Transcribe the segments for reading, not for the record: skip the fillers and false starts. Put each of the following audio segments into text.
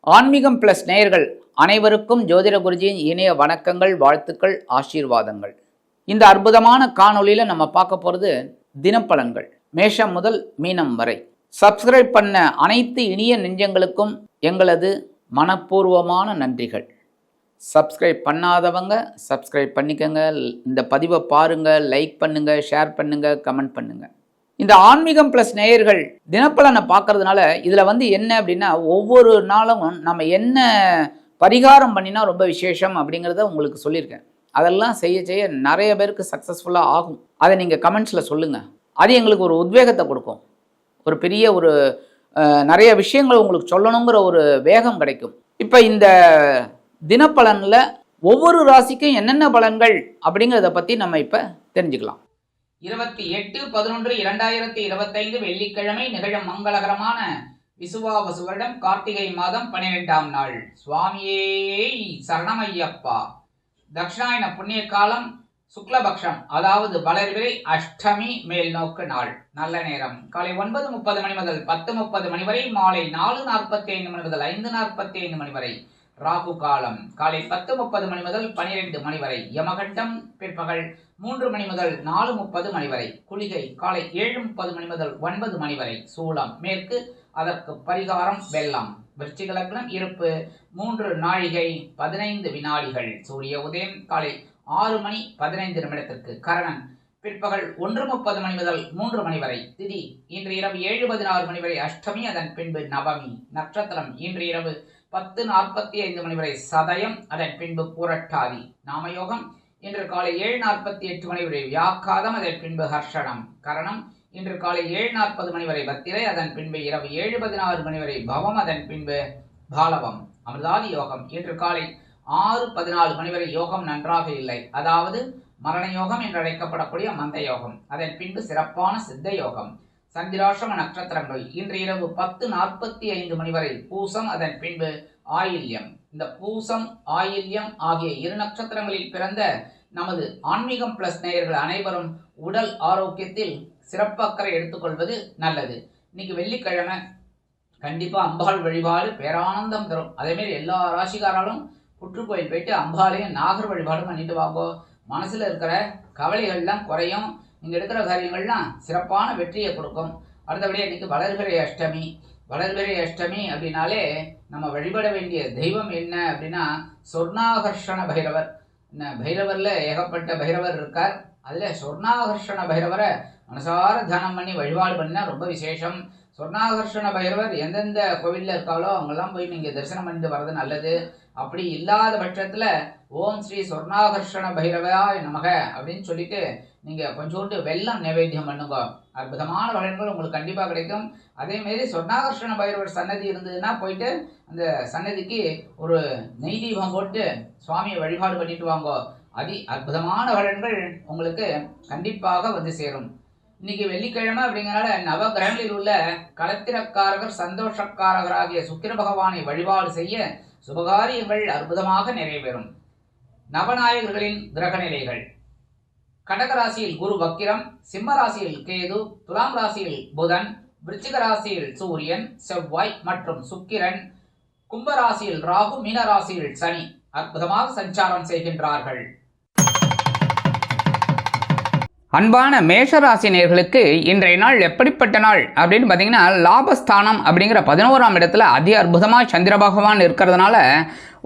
ஆன்மீகம் பிளஸ் நேயர்கள் அனைவருக்கும் ஜோதிட குருஜியின் இணைய வணக்கங்கள், வாழ்த்துக்கள், ஆசீர்வாதங்கள். இந்த அற்புதமான காணொளியில் நம்ம பார்க்க போகிறது தினப்பலன்கள், மேஷம் முதல் மீனம் வரை. சப்ஸ்கிரைப் பண்ண அனைத்து இனிய நெஞ்சங்களுக்கும் எங்களது மனப்பூர்வமான நன்றிகள். சப்ஸ்கிரைப் பண்ணாதவங்க சப்ஸ்கிரைப் பண்ணிக்கங்க. இந்த பதிவை பாருங்கள், லைக் பண்ணுங்கள், ஷேர் பண்ணுங்கள், கமெண்ட் பண்ணுங்கள். இந்த ஆன்மீகம் பிளஸ் நேயர்கள் தினப்பலனை பார்க்கறதுனால இதில் என்ன அப்படின்னா, ஒவ்வொரு நாளும் நம்ம என்ன பரிகாரம் பண்ணினா ரொம்ப விசேஷம் அப்படிங்கிறத உங்களுக்கு சொல்லியிருக்கேன். அதெல்லாம் செய்ய நிறைய பேருக்கு சக்ஸஸ்ஃபுல்லாக ஆகும். அதை நீங்கள் கமெண்ட்ஸில் சொல்லுங்கள். அது எங்களுக்கு ஒரு உத்வேகத்தை கொடுக்கும். ஒரு பெரிய நிறைய விஷயங்கள் உங்களுக்கு சொல்லணுங்கிற ஒரு வேகம் கிடைக்கும். இப்போ இந்த தினப்பலனில் ஒவ்வொரு ராசிக்கும் என்னென்ன பலன்கள் அப்படிங்கிறத பற்றி நம்ம இப்போ தெரிஞ்சுக்கலாம். 28/11/2025 வெள்ளிக்கிழமை நிகழும் மங்களகரமான விசுவாவசு வருடம் கார்த்திகை மாதம் 12ஆம் நாள். சுவாமியே சரணமையப்பா. தட்சிணாயன புண்ணிய காலம் சுக்லபக்ஷம், அதாவது வளர்பிறை அஷ்டமி மேல் நோக்கு நாள். நல்ல நேரம் காலை 9:30 மணி முதல் 10:30 மணி வரை, மாலை 4:45 மணி முதல் 5:45 மணி வரை. ராகு காலம் காலை 10:30 மணி முதல் 12 மணி வரை. யமகண்டம் பிற்பகல் 3 மணி முதல் 4:30 மணி வரை. குளிகை காலை 7:30 மணி முதல் 9 மணி வரை. சூலம் மேற்கு, அதற்கு பரிகாரம் வெள்ளம். விருச்சிக லக்னம் இருப்பு 3 நாழிகை 15 வினாடிகள். சூரிய உதயம் காலை 6 மணி 15 நிமிடத்திற்கு. கரணன் பிற்பகல் 1:30 மணி முதல் 3 மணி வரை. திதி இன்று இரவு 7:16 மணி வரை அஷ்டமி, அதன் பின்பு நவமி. நட்சத்திரம் இன்று இரவு 10:45 மணி வரை சதயம், அதன் பின்பு புரட்டாதி. நாமயோகம் இன்று காலை 7:48 மணி வரை வியாக்காதம், அதன் பின்பு ஹர்ஷனம். கரணம் இன்று காலை 7:40 மணி வரை பத்திரை, அதன் பின்பு இரவு 7:16 மணி வரை பவம், அதன் பின்பு பாலவம். அமிர்தாதி யோகம் இன்று காலை 6:14 மணி வரை. யோகம் நன்றாக இல்லை, அதாவது மரண யோகம் என்று அழைக்கப்படக்கூடிய மந்த யோகம். அதன் பின்பு சிறப்பான சித்த யோகம். சந்திராசிரம நட்சத்திரங்கள் இன்று இரவு 10:45 மணி வரை பூசம், அதன் பின்பு ஆயில்யம். இந்த பூசம் ஆயில்யம் ஆகிய 2 நட்சத்திரங்களில் பிறந்த நமது ஆன்மீகம் பிளஸ் நேயர்கள் அனைவரும் உடல் ஆரோக்கியத்தில் சிறப்பு அக்கறை எடுத்துக்கொள்வது நல்லது. இன்னைக்கு வெள்ளிக்கிழமை, கண்டிப்பா அம்பாள் வழிபாடு பேரானந்தம் தரும். அதேமாரி எல்லா ராசிக்காராலும் புற்றுக்கோயில் போயிட்டு அம்பாளையும் நாகர் வழிபாடும் பண்ணிட்டு வாங்கோ. மனசுல இருக்கிற கவலைகள்லாம் குறையும். நீங்க எடுக்கிற காரியங்கள்லாம் சிறப்பான வெற்றியை கொடுக்கும். அடுத்தபடியாக இன்னைக்கு வளர்பிறை அஷ்டமி. வளர்பிறை அஷ்டமி அப்படின்னாலே நம்ம வழிபட வேண்டிய தெய்வம் என்ன அப்படின்னா சொர்ணாகர்ஷண பைரவர். பைரவர்ல ஏகப்பட்ட பைரவர் இருக்கார். அதுல சொர்ணாகர்ஷண பைரவரை மனசார தியானம் பண்ணி வழிபாடு பண்ணினா ரொம்ப விசேஷம். சொர்ணாகர்ஷண பைரவர் எந்தெந்த கோவில்ல இருக்காளோ அவங்கெல்லாம் போய் நீங்க தரிசனம் பண்ணிட்டு வர்றது நல்லது. அப்படி இல்லாத பட்சத்துல ஓம் ஸ்ரீ சொர்ணாகர்ஷண பைரவாய நமக அப்படின்னு சொல்லிட்டு நீங்க கொஞ்சோண்டு வெல்லம் நைவேத்தியம் பண்ணுங்க. அற்புதமான பலன்கள் உங்களுக்கு கண்டிப்பா கிடைக்கும். அதே மாதிரி சொர்ணாகர்ஷண பைரவர் சன்னதி இருந்ததுன்னா போயிட்டு அந்த சன்னதிக்கு ஒரு நெய் தீபம் போட்டு சுவாமியை வழிபாடு பண்ணிட்டு வாங்க. அற்புதமான பலன்கள் உங்களுக்கு கண்டிப்பாக வந்து சேரும். இன்னைக்கு வெள்ளிக்கிழமை அப்படிங்கிறனால நவகிரகங்களில் உள்ள கலத்திரக்காரகர் சந்தோஷக்காரகராகிய சுக்கிர பகவானை வழிபாடு செய்ய சுபகாரியங்கள் அற்புதமாக நிறைவேறும். நவநாயகர்களின் கிரக நிலைகள்: கடகராசியில் குரு வக்கிரம், சிம்ம ராசியில் கேது, துலாம் ராசியில் புதன், விருச்சிக ராசியில் சூரியன், செவ்வாய் மற்றும் சுக்கிரன், கும்பராசியில் ராகு, மீன ராசியில் சனி அற்புதமாக சஞ்சாரம் செய்கின்றார்கள். அன்பான மேஷராசி நேயர்களுக்கு இன்றைய நாள் எப்படிப்பட்ட நாள் அப்படின்னு பார்த்தீங்கன்னா, லாபஸ்தானம் அப்படிங்கிற 11ஆம் இடத்துல அதி அற்புதமாக சந்திர பகவான் இருக்கிறதுனால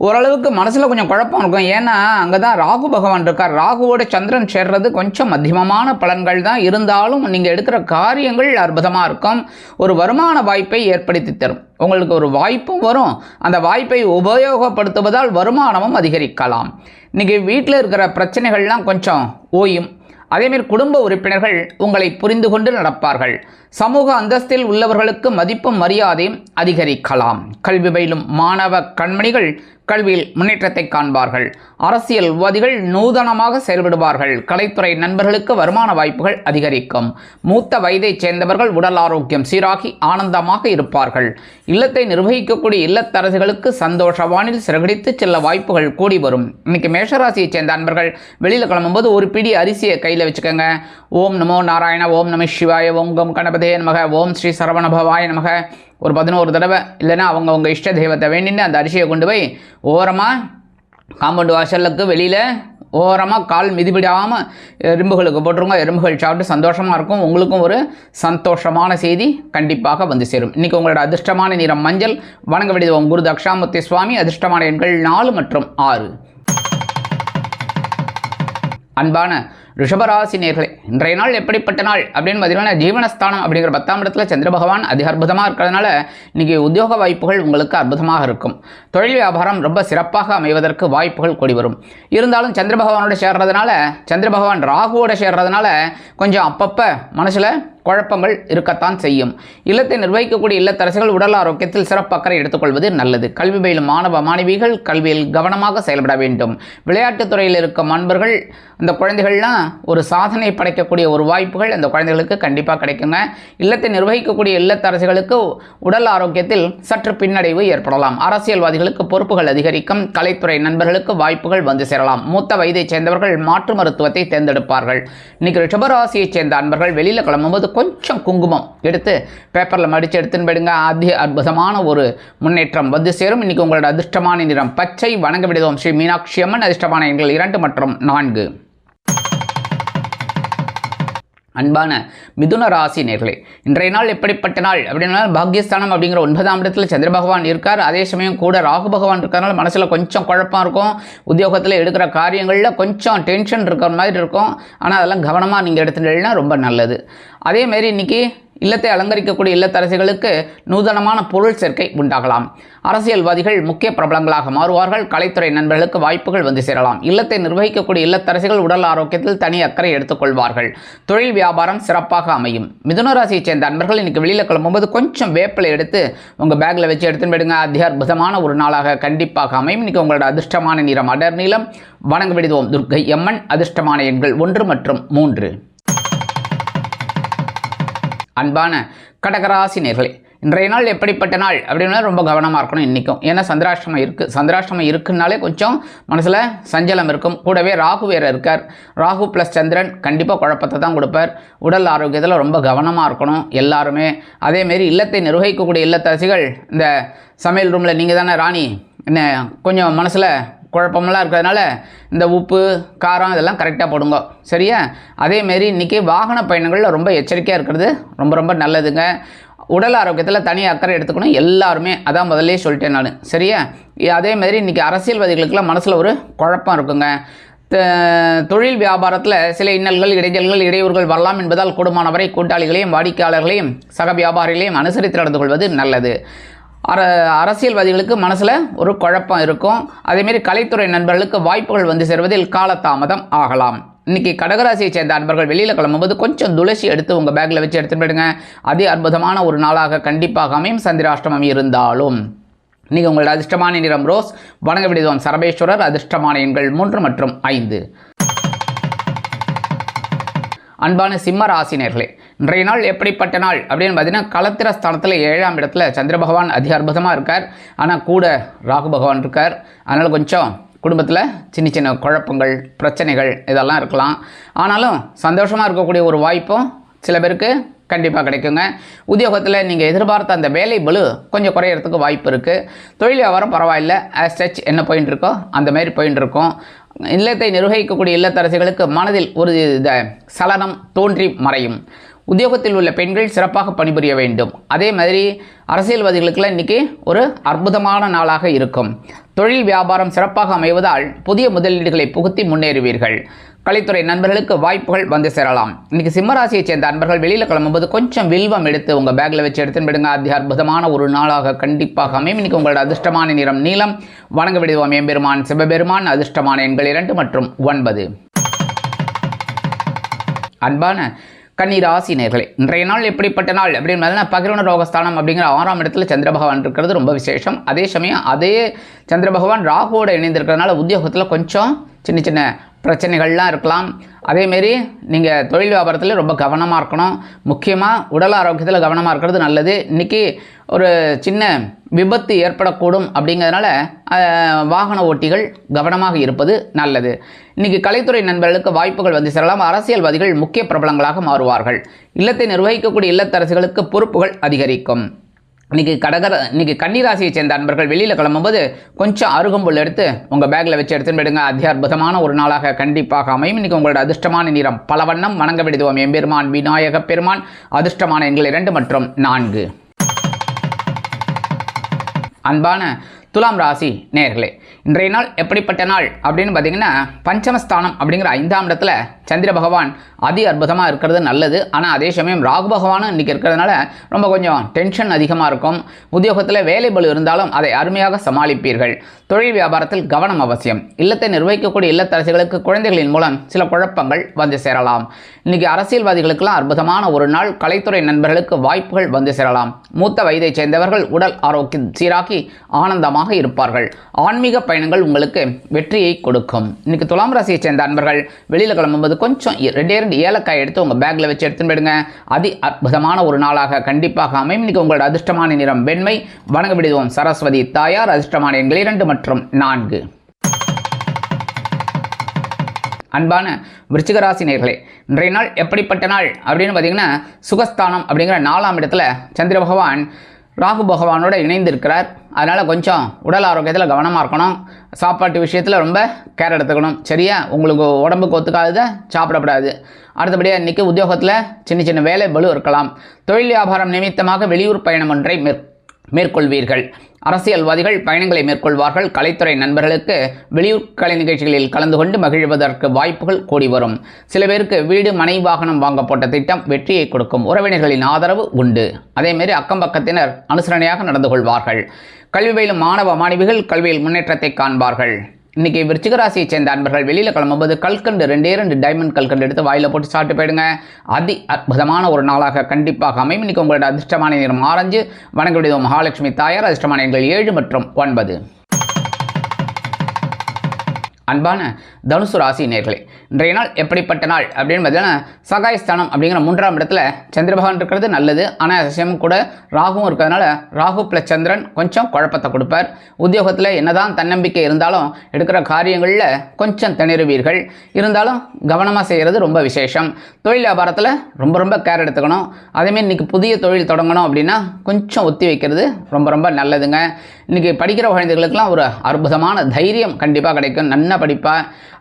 ஓரளவுக்கு மனசில் கொஞ்சம் குழப்பம் இருக்கும். ஏன்னா அங்கே தான் ராகு பகவான் இருக்கார். ராகுவோட சந்திரன் சேர்றது கொஞ்சம் மத்தியமமான பலன்கள் தான் இருந்தாலும் நீங்கள் எடுக்கிற காரியங்கள் அற்புதமாக இருக்கும். ஒரு வருமான வாய்ப்பை ஏற்படுத்தி தரும். உங்களுக்கு ஒரு வாய்ப்பும் வரும். அந்த வாய்ப்பை உபயோகப்படுத்துவதால் வருமானமும் அதிகரிக்கலாம். இன்றைக்கி வீட்டில் இருக்கிற பிரச்சனைகள்லாம் கொஞ்சம் ஓயும். அதேமாரி குடும்ப உறுப்பினர்கள் உங்களை புரிந்து கொண்டு நடப்பார்கள். சமூக அந்தஸ்தில் உள்ளவர்களுக்கு மதிப்பும் மரியாதையும் அதிகரிக்கலாம். கல்வி பயிலும் மாணவ கண்மணிகள் கல்வியில் முன்னேற்றத்தை காண்பார்கள். அரசியல்வாதிகள் நூதனமாக செயல்படுவார்கள். கலைத்துறை நண்பர்களுக்கு வருமான வாய்ப்புகள் அதிகரிக்கும். மூத்த வயதைச் சேர்ந்தவர்கள் உடல் ஆரோக்கியம் சீராகி ஆனந்தமாக இருப்பார்கள். இல்லத்தை நிர்வகிக்கக்கூடிய இல்லத்தரசிகளுக்கு சந்தோஷவானில் சிறகடித்து செல்ல வாய்ப்புகள் கூடி வரும். இன்னைக்கு மேஷராசியை சேர்ந்த அன்பர்கள் வெளியில் கிளம்பும்போது ஒரு பிடி அரிசியை கையில் வச்சுக்கோங்க. ஓம் நமோ நாராயண, ஓம் நம சிவாய, ஓம் கம் கணபதே நமக, ஓம் ஸ்ரீ சரவண பவாய நமக, ஒரு 11 தடவை இல்லைன்னா அவங்க இஷ்ட தெய்வத்தை வேண்டின்னு அந்த அரிசியை கொண்டு போய் ஓரமாக காம்பவுண்டு வாசலுக்கு வெளியில் ஓரமாக கால் மிதிபிடாமல் எறும்புகளுக்கு போட்டுருங்க. எறும்புகள் சாப்பிட்டு சந்தோஷமாக இருக்கும். உங்களுக்கும் ஒரு சந்தோஷமான செய்தி கண்டிப்பாக வந்து சேரும். இன்றைக்கி உங்களோட அதிர்ஷ்டமான நிறம் மஞ்சள். வணங்க வேண்டியது குரு தக்ஷாமூர்த்தி சுவாமி. அதிர்ஷ்டமான எண்கள் 4 மற்றும் 6. அன்பான ரிஷபராசி நேர்களே, இன்றைய நாள் எப்படிப்பட்ட நாள் அப்படின்னு பார்த்தீங்கன்னா ஜீவனஸ்தானம் அப்படிங்கிற 10ஆம் இடத்துல சந்திர பகவான் அதிக அற்புதமாக இருக்கிறதுனால இன்றைக்கி உத்தியோக வாய்ப்புகள் உங்களுக்கு அற்புதமாக இருக்கும். தொழில் வியாபாரம் ரொம்ப சிறப்பாக அமைவதற்கு வாய்ப்புகள் கூடி வரும். இருந்தாலும் சந்திர பகவானோட சேர்றதுனால, சந்திர பகவான் ராகுவோட சேர்றதுனால கொஞ்சம் அப்பப்போ மனசில் குழப்பங்கள் இருக்கத்தான் செய்யும். இல்லத்தை நிர்வகிக்கக்கூடிய இல்லத்தரசிகள் உடல் ஆரோக்கியத்தில் சிறப்பு அக்கறை எடுத்துக்கொள்வது நல்லது. கல்வி பயிலும் மாணவ மாணவிகள் கல்வியில் கவனமாக செயல்பட வேண்டும். விளையாட்டுத் துறையில் இருக்கும் அன்பர்கள், அந்த குழந்தைகள்லாம் ஒரு சாதனை படைக்கக்கூடிய ஒரு வாய்ப்புகள் அந்த குழந்தைகளுக்கு கண்டிப்பாக கிடைக்குங்க. இல்லத்தை நிர்வகிக்கக்கூடிய இல்லத்தரசிகளுக்கு உடல் ஆரோக்கியத்தில் சற்று பின்னடைவு ஏற்படலாம். அரசியல்வாதிகளுக்கு பொறுப்புகள் அதிகரிக்கும். கலைத்துறை நண்பர்களுக்கு வாய்ப்புகள் வந்து சேரலாம். மூத்த வயதைச் சேர்ந்தவர்கள் மாற்று மருத்துவத்தை தேர்ந்தெடுப்பார்கள். இன்னைக்கு ரிஷபராசியைச் சேர்ந்த அன்பர்கள் வெளியில் கிளம்பும்போது கொஞ்சம் குங்குமம் எடுத்து பேப்பரில் மடித்து எடுத்துன்னு போயிடுங்க. அற்புதமான ஒரு முன்னேற்றம் வந்து சேரும். இன்னைக்கு உங்களோட அதிர்ஷ்டமான நிறம் பச்சை. வணங்க விடுவோம் ஸ்ரீ மீனாட்சி அம்மன். அதிர்ஷ்டமான எண்கள் 2 மற்றும் 4. அன்பான மிதுன ராசி நேர்களே, இன்றைய நாள் எப்படிப்பட்ட நாள் அப்படின்னா பாக்யஸ்தானம் அப்படிங்கிற 9ஆம் இடத்துல சந்திர பகவான் இருக்கார். அதே சமயம் கூட ராகு பகவான் இருக்கிறதுனால மனசில் கொஞ்சம் குழப்பம் இருக்கும். உத்தியோகத்தில் எடுக்கிற காரியங்களில் கொஞ்சம் டென்ஷன் இருக்கிற மாதிரி இருக்கும். ஆனால் அதெல்லாம் கவனமாக நீங்கள் எடுத்துட்டீங்கன்னா ரொம்ப நல்லது. அதேமாரி இன்றைக்கி இல்லத்தை அலங்கரிக்கக்கூடிய இல்லத்தரசிகளுக்கு நூதனமான பொருள் சேர்க்கை உண்டாகலாம். அரசியல்வாதிகள் முக்கிய பிரபலங்களாக மாறுவார்கள். கலைத்துறை நண்பர்களுக்கு வாய்ப்புகள் வந்து சேரலாம். இல்லத்தை நிர்வகிக்கக்கூடிய இல்லத்தரசிகள் உடல் ஆரோக்கியத்தில் தனி அக்கறை எடுத்துக்கொள்வார்கள். தொழில் வியாபாரம் சிறப்பாக அமையும். மிதுனராசியைச் சேர்ந்த அன்பர்கள் இன்னைக்கு வெளியில் கிளம்பும்போது கொஞ்சம் வேப்பிலை எடுத்து உங்கள் பேக்கில் வச்சு எடுத்துன்னு போயிடுங்க. அற்புதமான ஒரு நாளாக கண்டிப்பாக அமையும். இன்னைக்கு உங்களோட அதிர்ஷ்டமான நிறம் அடர் நீலம். வணங்க விடுவோம் துர்க்கை அம்மன். அதிர்ஷ்டமான எண்கள் 1 மற்றும் 3. அன்பான கடகராசி நேர்களே, இன்றைய நாள் எப்படிப்பட்ட நாள் அப்படின்னா ரொம்ப கவனமாக இருக்கணும் இன்றைக்கும். ஏன்னா சந்திராஷ்டமம் இருக்குது. சந்திராஷ்டமம் இருக்குன்னாலே கொஞ்சம் மனசில் சஞ்சலம் இருக்கும். கூடவே ராகு வேறு இருக்கார். ராகு ப்ளஸ் சந்திரன் கண்டிப்பாக குழப்பத்தை தான் கொடுப்பார். உடல் ஆரோக்கியத்தில் ரொம்ப கவனமாக இருக்கணும் எல்லாருமே. அதேமாரி இல்லத்தை நிர்வகிக்கக்கூடிய இல்லத்தரசிகள் இந்த சமையல் ரூமில் நீங்கள் தானே ராணி, என்ன கொஞ்சம் மனசில் குழப்பமெல்லாம் இருக்கிறதுனால இந்த உப்பு காரம் இதெல்லாம் கரெக்டாக போடுங்க, சரியா? அதேமாரி இன்றைக்கி வாகன பயணங்களில் ரொம்ப எச்சரிக்கையாக இருக்கிறது ரொம்ப ரொம்ப நல்லதுங்க. உடல் ஆரோக்கியத்தில் தனி அக்கறை எடுத்துக்கணும் எல்லாருமே. அதான் முதல்லே சொல்லிட்டேன் நான், சரியா? அதேமாரி இன்றைக்கி அரசியல்வாதிகளுக்கெல்லாம் மனசில் ஒரு குழப்பம் இருக்குங்க. தொழில் வியாபாரத்தில் சில இன்னல்கள் இடைஞ்சல்கள் இடையூறுகள் வரலாம் என்பதால் கூடுமானவரை கூட்டாளிகளையும் வாடிக்கையாளர்களையும் சக வியாபாரிகளையும் அனுசரித்து நடந்து கொள்வது நல்லது. அரசியல்வாதிகளுக்கு மனசில் ஒரு குழப்பம் இருக்கும். அதேமாரி கலைத்துறை நண்பர்களுக்கு வாய்ப்புகள் வந்து சேருவதில் காலதாமதம் ஆகலாம். இன்றைக்கி கடகராசியை சேர்ந்த அன்பர்கள் வெளியில் கிளம்பும்போது கொஞ்சம் துளசி எடுத்து உங்கள் பேக்கில் வச்சு எடுத்துகிட்டு போயிடுங்க. அதே அற்புதமான ஒரு நாளாக கண்டிப்பாக அமையும். சந்திராஷ்டமம் இருந்தாலும் இன்றைக்கி உங்களோட அதிர்ஷ்டமான நிறம் ரோஸ். வணங்க விடுவோம் சரபேஸ்வரர். அதிர்ஷ்டமான எண்கள் 3 மற்றும் 5. அன்பான சிம்ம ராசினியர்களே, இன்றைய நாள் எப்படிப்பட்ட நாள் அப்படின்னு பார்த்தீங்கன்னா களத்திர ஸ்தானத்தில் 7ஆம் இடத்துல சந்திர பகவான் அதிக அற்புதமாக இருக்கார். ஆனால் கூட ராகு பகவான் இருக்கார். அதனால் கொஞ்சம் குடும்பத்தில் சின்ன சின்ன குழப்பங்கள் பிரச்சனைகள் இதெல்லாம் இருக்கலாம். ஆனாலும் சந்தோஷமாக இருக்கக்கூடிய ஒரு வாய்ப்பும் சில பேருக்கு கண்டிப்பாக கிடைக்குங்க. உத்தியோகத்தில் நீங்கள் எதிர்பார்த்த அந்த வேலை பளு கொஞ்சம் குறையிறதுக்கு வாய்ப்பு இருக்குது. தொழில் வியாபாரம் பரவாயில்லை, ஆஸ்டச் என்ன போயின்னு இருக்கோ அந்த மாதிரி போயின்னு இருக்கும். இல்லத்தை நிர்வகிக்கக்கூடிய இல்லத்தரசிகளுக்கு மனதில் ஒரு சலனம் தோன்றி மறையும். உத்தியோகத்தில் உள்ள பெண்கள் சிறப்பாக பணிபுரிய வேண்டும். அதே மாதிரி அரசியல்வாதிகளுக்கெல்லாம் இன்றைக்கி ஒரு அற்புதமான நாளாக இருக்கும். தொழில் வியாபாரம் சிறப்பாக அமைவதால் புதிய முதலீடுகளை புகுத்தி முன்னேறுவீர்கள். கலைத்துறை நண்பர்களுக்கு வாய்ப்புகள் வந்து சேரலாம். இன்றைக்கி சிம்மராசியைச் சேர்ந்த அன்பர்கள் வெளியில் கிளம்பும்போது கொஞ்சம் வில்வம் எடுத்து உங்கள் பேக்கில் வச்சு எடுத்துன்னு விடுங்க. அற்புதமான ஒரு நாளாக கண்டிப்பாக அமையும். இன்றைக்கி உங்களோட அதிர்ஷ்டமான நிறம் நீலம். வணங்க விடுவோம் எம்பெருமான் சிவபெருமான். அதிர்ஷ்டமான எண்கள் 2 மற்றும் 9. அன்பான கன்னிராசி நேர்களே, இன்றைய நாள் எப்படிப்பட்ட நாள் அப்படின்னு பார்த்தீங்கன்னா பகிர்வன ரோகஸ்தானம் அப்படிங்கிற 6ஆம் இடத்துல சந்திர பகவான் இருக்கிறது ரொம்ப விசேஷம். அதே சமயம் அதே சந்திர பகவான் ராகுவோடு இணைந்திருக்கிறதுனால உத்தியோகத்தில் கொஞ்சம் சின்ன சின்ன பிரச்சனைகள்லாம் இருக்கலாம். அதேமாரி நீங்கள் தொழில் வியாபாரத்தில் ரொம்ப கவனமாக இருக்கணும். முக்கியமாக உடல் ஆரோக்கியத்தில் கவனமாக இருக்கிறது நல்லது. இன்றைக்கி ஒரு சின்ன விபத்து ஏற்படக்கூடும் அப்படிங்கிறதுனால வாகன ஓட்டிகள் கவனமாக இருப்பது நல்லது. இன்றைக்கி கலைத்துறை நண்பர்களுக்கு வாய்ப்புகள் வந்து சேரலாம். அரசியல்வாதிகள் முக்கிய பிரபலங்களாக மாறுவார்கள். இல்லத்தை நிர்வகிக்கக்கூடிய இல்லத்தரசிகளுக்கு பொறுப்புகள் அதிகரிக்கும். இன்னைக்கு கன்னிராசியை சேர்ந்த அன்பர்கள் வெளியில் கிளம்பும்போது கொஞ்சம் அருகம்புல் எடுத்து உங்கள் பேக்கில் வச்சு எடுத்துன்னு போயிடுங்க. அத்தியாற்புதமான ஒரு நாளாக கண்டிப்பாக அமையும். இன்னைக்கு உங்களோட அதிர்ஷ்டமான நிறம் பலவண்ணம். வணங்க விடுவோம் எம்பெருமான் விநாயக பெருமான். அதிர்ஷ்டமான எண்கள் 2 மற்றும் 4. அன்பான துலாம் ராசி நேயர்களே, இன்றைய நாள் எப்படிப்பட்ட நாள் அப்படின்னு பார்த்தீங்கன்னா, பஞ்சமஸ்தானம் அப்படிங்கிற 5ஆம் இடத்துல சந்திர பகவான் அதி அற்புதமாக இருக்கிறது நல்லது. ஆனால் அதே சமயம் ராகு பகவானும் இன்றைக்கி இருக்கிறதுனால ரொம்ப கொஞ்சம் டென்ஷன் அதிகமாக இருக்கும். உத்தியோகத்தில் வேலை பளு இருந்தாலும் அதை அருமையாக சமாளிப்பீர்கள். தொழில் வியாபாரத்தில் கவனம் அவசியம். இல்லத்தை நிர்வகிக்கக்கூடிய இல்லத்தரசிகளுக்கு குழந்தைகளின் மூலம் சில குழப்பங்கள் வந்து சேரலாம். இன்றைக்கி அரசியல்வாதிகளுக்கெல்லாம் அற்புதமான ஒரு நாள். கலைத்துறை நண்பர்களுக்கு வாய்ப்புகள் வந்து சேரலாம். மூத்த வயதை சேர்ந்தவர்கள் உடல் ஆரோக்கியம் சீராக்கி ஆனந்தமாக இருப்பார்கள். ஆன்மீக பயணங்கள் உங்களுக்கு வெற்றியை கொடுக்கும். இன்னைக்கு துலாம் ராசியை சேர்ந்த அன்பர்கள் வெளியில் கிளம்பும்போது கொஞ்சம் 2 ஏலக்காய் எடுத்து உங்கள் பேக்கில் வச்சு எடுத்துன்னு போயிடுங்க. அதி அற்புதமான ஒரு நாளாக கண்டிப்பாக அமையும். இன்னைக்கு உங்களோட அதிர்ஷ்டமான நிறம் வெண்மை. வணங்க விடுவோம் சரஸ்வதி தாயார். அதிர்ஷ்டமான எண்கள் 2 மற்றும் 4. அன்பான விருச்சிக ராசி நேயர்களே, இன்றைய நாள் எப்படிப்பட்ட நாள் அப்படின்னு பார்த்தீங்கன்னா, சுகஸ்தானம் அப்படிங்கிற 4ஆம் இடத்துல சந்திர பகவான் ராகு பகவானோட இணைந்திருக்கிறார். அதனால் கொஞ்சம் உடல் ஆரோக்கியத்தில் கவனமாக இருக்கணும். சாப்பாட்டு விஷயத்தில் ரொம்ப கேர் எடுத்துக்கணும். சரியா? உங்களுக்கு உடம்புக்கு ஒத்துக்காததை சாப்பிடக்கூடாது. அடுத்தபடியாக இன்றைக்கி உத்தியோகத்தில் சின்ன வேலை பளு இருக்கலாம். தொழில் வியாபாரம் நிமித்தமாக வெளியூர் பயணம் ஒன்றை மேற்கொள்வீர்கள். அரசியல்வாதிகள் பயணங்களை மேற்கொள்வார்கள். கலைத்துறை நண்பர்களுக்கு வெளியூர் கலை நிகழ்ச்சிகளில் கலந்து கொண்டு மகிழ்வதற்கு வாய்ப்புகள் கூடி வரும். சில பேருக்கு வீடு மனை வாகனம் வாங்க போட்ட திட்டம் வெற்றியை கொடுக்கும். உறவினர்களின் ஆதரவு உண்டு. அதேமாரி அக்கம் பக்கத்தினர் அனுசரணையாக நடந்து கொள்வார்கள். கல்வி பயிலும் மாணவ மாணவிகள் கல்வியில் முன்னேற்றத்தை காண்பார்கள். இன்றைக்கி விருச்சிக ராசியை சேர்ந்த அன்பர்கள் வெளியில் கிளம்பும்போது கல்கண்டு 2 டைமண்ட் கல்கண்டு எடுத்து வாயில் போட்டு சாப்பிட்டு போயிடுங்க. அதி அற்புதமான ஒரு நாளாக கண்டிப்பாக அமையும். இன்றைக்கி உங்களோட அதிர்ஷ்டமான நிறம் ஆரஞ்சு. வணங்க விடுவோம் மகாலட்சுமி தாயார். அதிர்ஷ்டமான எண்கள் 7 மற்றும் 9. அன்பான தனுசு ராசி நேயர்களே, இன்றைய நாள் எப்படிப்பட்ட நாள் அப்படின்னு பார்த்தீங்கன்னா, சகாயஸ்தானம் அப்படிங்கிற 3ஆம் இடத்துல சந்திர பகவான் இருக்கிறது நல்லது. ஆனால் விஷயம் கூட ராகுவும் இருக்கிறதுனால ராகு ப்ளஸ் சந்திரன் கொஞ்சம் குழப்பத்தை கொடுப்பார். உத்தியோகத்தில் என்னதான் தன்னம்பிக்கை இருந்தாலும் எடுக்கிற காரியங்களில் கொஞ்சம் திணறுவீர்கள். இருந்தாலும் கவனமாக செய்கிறது ரொம்ப விசேஷம். தொழில் வியாபாரத்தில் ரொம்ப கேர் எடுத்துக்கணும். அதேமாரி இன்றைக்கி புதிய தொழில் தொடங்கணும் அப்படின்னா கொஞ்சம் ஒத்தி வைக்கிறது ரொம்ப நல்லதுங்க. இன்றைக்கி படிக்கிற குழந்தைகளுக்கெல்லாம் ஒரு அற்புதமான தைரியம் கண்டிப்பாக கிடைக்கும். நன்னா படிப்பா.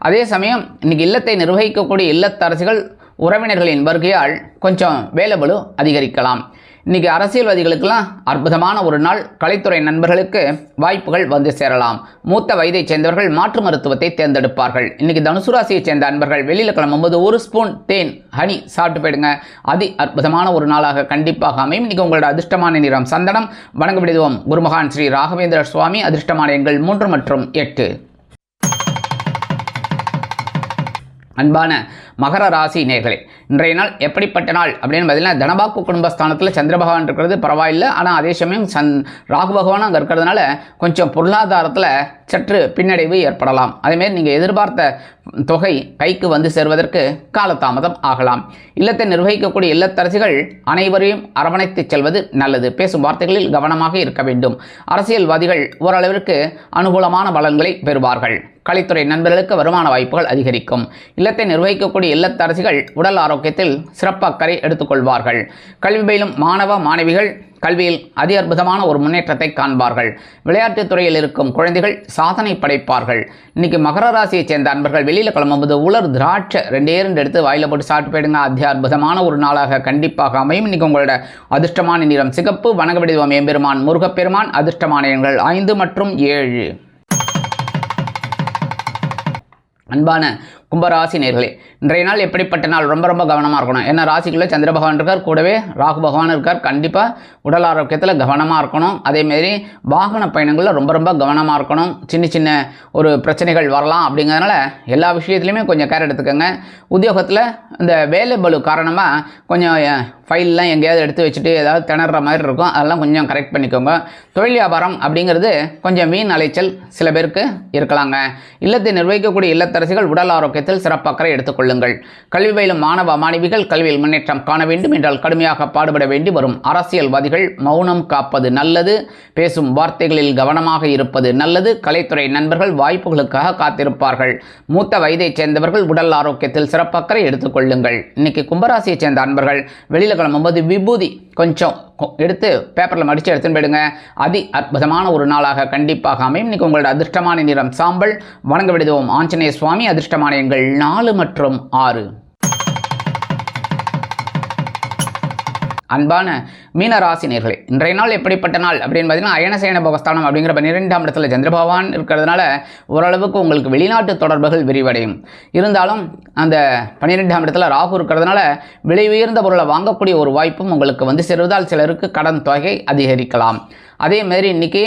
அதே சமயம் இன்றைக்கி இல்லத்தை நிர்வகிக்கக்கூடிய இல்லத்தரசிகள் உறவினர்களின் வருகையால் கொஞ்சம் வேலைபளு அதிகரிக்கலாம். இன்றைக்கி அரசியல்வாதிகளுக்கெல்லாம் அற்புதமான ஒரு நாள். கலைத்துறை நண்பர்களுக்கு வாய்ப்புகள் வந்து சேரலாம். மூத்த வயதை சேர்ந்தவர்கள் மாற்று மருத்துவத்தை தேர்ந்தெடுப்பார்கள். இன்றைக்கி தனுசு ராசியை சேர்ந்த அன்பர்கள் வெளியில் கிளம்பும்போது 1 ஸ்பூன் தேன் ஹனி சாப்பிட்டு போயிடுங்க. அதி அற்புதமான ஒரு நாளாக கண்டிப்பாக அமையும். இன்றைக்கி உங்களோட அதிர்ஷ்டமான நிறம் சந்தனம். வணங்க விடுவோம் குருமகான் ஸ்ரீ ராகவேந்திர சுவாமி. அதிர்ஷ்டமான எண்கள் 3 மற்றும் 8. அன்பான மகர ராசி நேயர்களே, இன்றைய நாள் எப்படிப்பட்ட நாள் அப்படின்னு பார்த்தீங்கன்னா, தனபாக்கு குடும்பஸ்தானத்தில் சந்திர பகவான் இருக்கிறது பரவாயில்லை. ஆனால் அதே சமயம் ராகு பகவானும் அங்கே இருக்கிறதுனால கொஞ்சம் பொருளாதாரத்தில் சற்று பின்னடைவு ஏற்படலாம். அதேமாரி நீங்கள் எதிர்பார்த்த தொகை கைக்கு வந்து சேர்வதற்கு காலதாமதம் ஆகலாம். இல்லத்தை நிர்வகிக்கக்கூடிய இல்லத்தரசிகள் அனைவரையும் அரவணைத்து செல்வது நல்லது. பேசும் வார்த்தைகளில் கவனமாக இருக்க வேண்டும். அரசியல்வாதிகள் ஓரளவிற்கு அனுகூலமான பலன்களை பெறுவார்கள். கலைத்துறை நண்பர்களுக்கு வருமான வாய்ப்புகள் அதிகரிக்கும். இல்லத்தை நிர்வகிக்கக்கூடிய இல்லத்தரசிகள் உடல் ஆரோக்கியத்தில் சிறப்பு அக்கறை எடுத்துக்கொள்வார்கள். கல்வி பயிலும் மாணவ மாணவிகள் கல்வியில் அதி அற்புதமான ஒரு முன்னேற்றத்தை காண்பார்கள். விளையாட்டுத் துறையில் இருக்கும் குழந்தைகள் சாதனை படைப்பார்கள். இன்றைக்கி மகர ராசியை சேர்ந்த அன்பர்கள் வெளியில் கிளம்பும்போது உலர் திராட்சை 2 எடுத்து வாயில் போட்டு சாப்பிட்டு போயிடுங்க. அதி அற்புதமான ஒரு நாளாக கண்டிப்பாக அமையும். இன்றைக்கி உங்களோட அதிர்ஷ்டமான நிறம் சிகப்பு. வணங்க விடுவோம் எம்பெருமான் முருகப்பெருமான். அதிர்ஷ்டமான எண்கள் 5 மற்றும் 7. அன்பான கும்பராசி நேயர்களே, இன்றைய நாள் எப்படிப்பட்ட நாள்? ரொம்ப கவனமாக இருக்கணும். ஏன்னா ராசிக்குள்ளே சந்திர பகவான் இருக்கார், கூடவே ராகு பகவான் இருக்கார். கண்டிப்பாக உடல் ஆரோக்கியத்தில் கவனமாக இருக்கணும். அதேமாரி வாகன பயணங்களில் ரொம்ப கவனமாக இருக்கணும். சின்ன ஒரு பிரச்சனைகள் வரலாம். அப்படிங்கிறதுனால எல்லா விஷயத்துலையுமே கொஞ்சம் கேர் எடுத்துக்கோங்க. உத்தியோகத்தில் இந்த வேலை பளு காரணமாக கொஞ்சம் ஃபைல்லாம் எங்கேயாவது எடுத்து வச்சுட்டு ஏதாவது திணற மாதிரி இருக்கும். அதெல்லாம் கொஞ்சம் கரெக்ட் பண்ணிக்கோங்க. தொழில் வியாபாரம் அப்படிங்கிறது கொஞ்சம் வீண் அலைச்சல் சில பேருக்கு இருக்கலாங்க. இல்லத்தை நிர்வகிக்கக்கூடிய இல்லத்தரசிகள் உடல் ஆரோக்கியத்தில் சிறப்பக்கறை எடுத்துக்கொள்ளுங்கள். கல்வி பயிலும் மாணவ மாணவிகள் கல்வியில் முன்னேற்றம் காண வேண்டும் என்றால் கடுமையாக பாடுபட வேண்டி வரும். அரசியல்வாதிகள் மௌனம் காப்பது நல்லது. பேசும் வார்த்தைகளில் கவனமாக இருப்பது நல்லது. கலைத்துறை நண்பர்கள் வாய்ப்புகளுக்காக காத்திருப்பார்கள். மூத்த வயதை சேர்ந்தவர்கள் உடல் ஆரோக்கியத்தில் சிறப்பக்கறை எடுத்துக்கொள்ளுங்கள். இன்னைக்கு கும்பராசியை சேர்ந்த அன்பர்கள் வெளியில் கிளம்பும்போது விபூதி கொஞ்சம் எடுத்து பேப்பரில் மடித்து எடுத்துன்னு போயிடுங்க. அதி அற்புதமான ஒரு நாளாக கண்டிப்பாக அமையும். இன்றைக்கி உங்களோட அதிர்ஷ்டமான நிறம் சாம்பல். வணங்க விடுவோம் ஆஞ்சநேய சுவாமி. அதிர்ஷ்டமான எண்கள் 4 மற்றும் 6. அன்பான மீனராசி நேயர்களே, இன்றைய நாள் எப்படிப்பட்ட நாள் அப்படின்னு பார்த்தீங்கன்னா, அயனசேன பவஸ்தானம் அப்படிங்கிற 12ஆம் இடத்துல சந்திர பகவான் இருக்கிறதுனால ஓரளவுக்கு உங்களுக்கு வெளிநாட்டு தொடர்புகள் விரிவடையும். இருந்தாலும் அந்த 12ஆம் இடத்துல ராகு இருக்கிறதுனால விலை உயர்ந்த பொருளை வாங்கக்கூடிய ஒரு வாய்ப்பும் உங்களுக்கு வந்து சேருவதால் சிலருக்கு கடன் தொகை அதிகரிக்கலாம். அதேமாதிரி இன்றைக்கி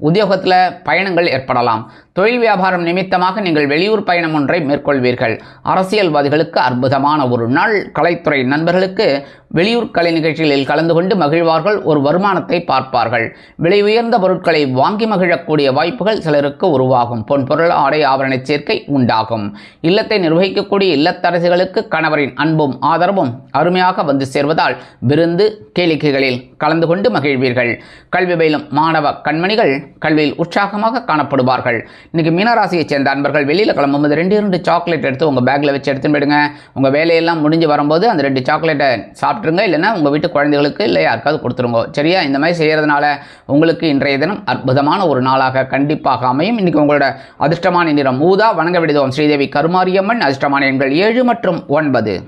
உத்தியோகத்தில் பயணங்கள் ஏற்படலாம். தொழில் வியாபாரம் நிமித்தமாக நீங்கள் வெளியூர் பயணம் ஒன்றை மேற்கொள்வீர்கள். அரசியல்வாதிகளுக்கு அற்புதமான ஒரு நாள். கலைத்துறை நண்பர்களுக்கு வெளியூர் கலை நிகழ்ச்சிகளில் கலந்து கொண்டு மகிழ்வார்கள். ஒரு வருமானத்தை பார்ப்பார்கள். விலை உயர்ந்த பொருட்களை வாங்கி மகிழக்கூடிய வாய்ப்புகள் சிலருக்கு உருவாகும். பொன்பொருள் ஆடை ஆபரண சேர்க்கை உண்டாகும். இல்லத்தை நிர்வகிக்கக்கூடிய இல்லத்தரசிகளுக்கு கணவரின் அன்பும் ஆதரவும் அருமையாக வந்து சேர்வதால் விருந்து கேளிக்கைகளில் கலந்து கொண்டு மகிழ்வீர்கள். கல்வி பயிலும் மாணவ கண்மணிகள் கல்வியில் உற்சாகமாக காணப்படுவார்கள். இன்றைக்கி மீனராசியைச் சேர்ந்த அன்பர்கள் வெளியில் கிளம்பும்போது 2 சாக்லேட் எடுத்து உங்கள் பேக்கில் வச்சு எடுத்துன்னு போயிடுங்க. உங்கள் வேலையெல்லாம் முடிஞ்சு வரும்போது அந்த 2 சாக்லேட்டை சாப்பிட்ருங்க. இல்லைன்னா உங்கள் வீட்டு குழந்தைகளுக்கு இல்லை யாருக்காவது கொடுத்துருங்க. சரியா? இந்த மாதிரி செய்கிறதுனால உங்களுக்கு இன்றைய தினம் அற்புதமான ஒரு நாளாக கண்டிப்பாக அமையும். இன்றைக்கி உங்களோட அதிர்ஷ்டமான நிறம் ஊதா. வணங்க விடுவோம் ஸ்ரீதேவி கருமாரியம்மன். அதிர்ஷ்டமான எண்கள் 7 மற்றும் 9.